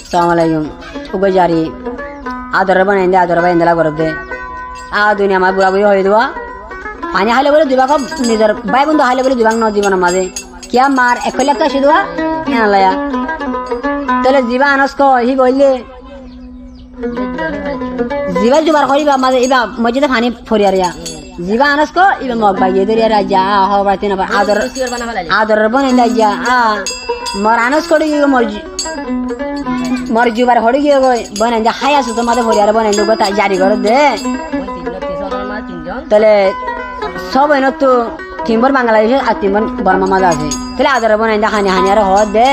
Assalamualaikum. Ugo jari. Ador ban ende ador ban endala korde. A dunia ma bura buri hoy dua. Pani hale bole diba ko nizar bai bundu hale bole dibang no জীবন মাঝে কিয়া মার একলে একটা শুধুয়া না লায়া তাহলে জীবা আনস কো হি কইলে জীবা জুবার করিবা মাঝে ইবা মসজিদে পানি ফরিয়ারিয়া জীবা আনস কো ইবা মগ বাগিয়ে দরিয়া রাজা হবাতে না আদর আদর বনে লাইয়া মর আনস করি মর জুবার হড়ি গিয়ে বনে যা খাই আসু তোমাদের ফরিয়ারে বনে দুগো তা জারি করে দে তাহলে সব এনে তো তিনবার বাংলাদেশে আর তিনবার বর্মা মাঝে আছে তাহলে আদর বনে যা হানি হানি আর হদ দে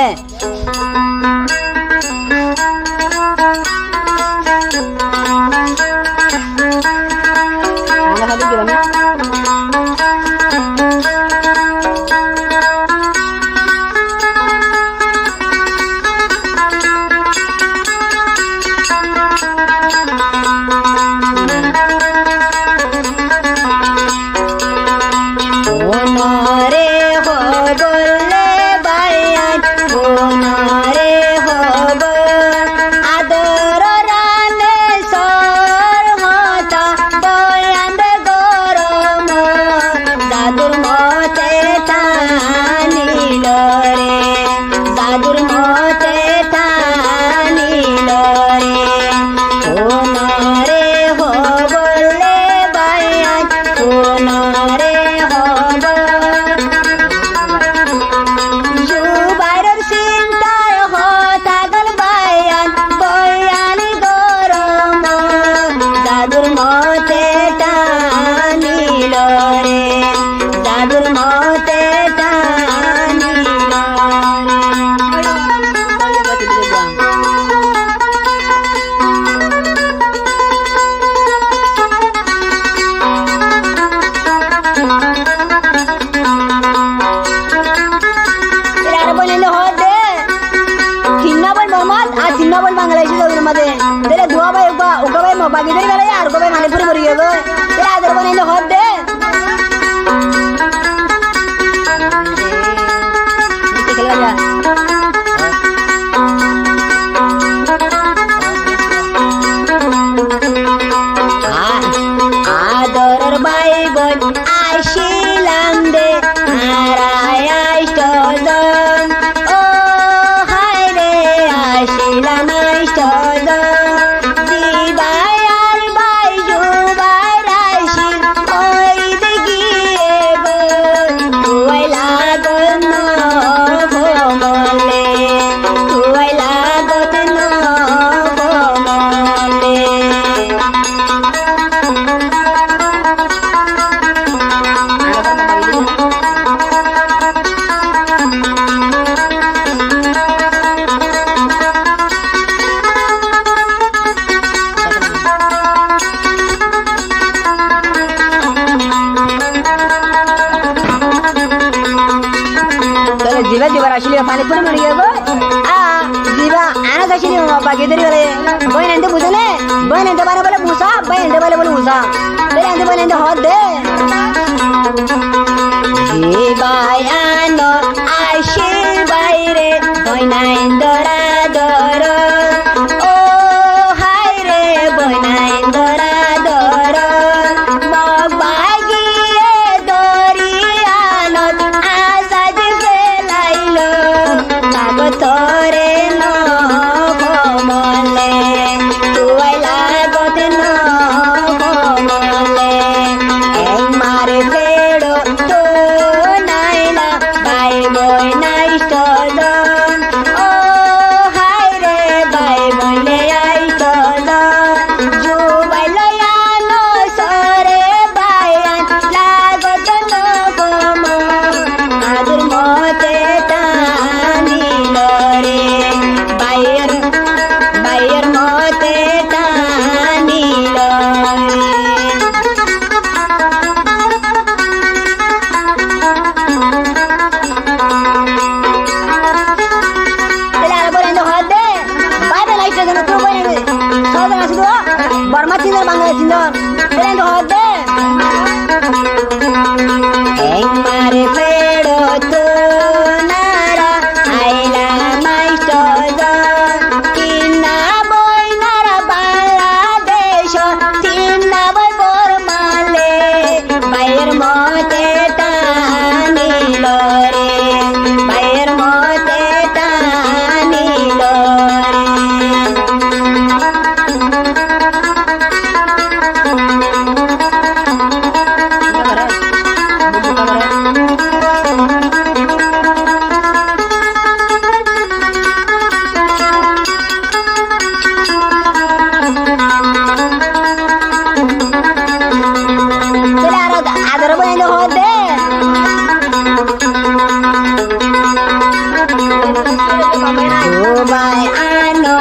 ভাই আনো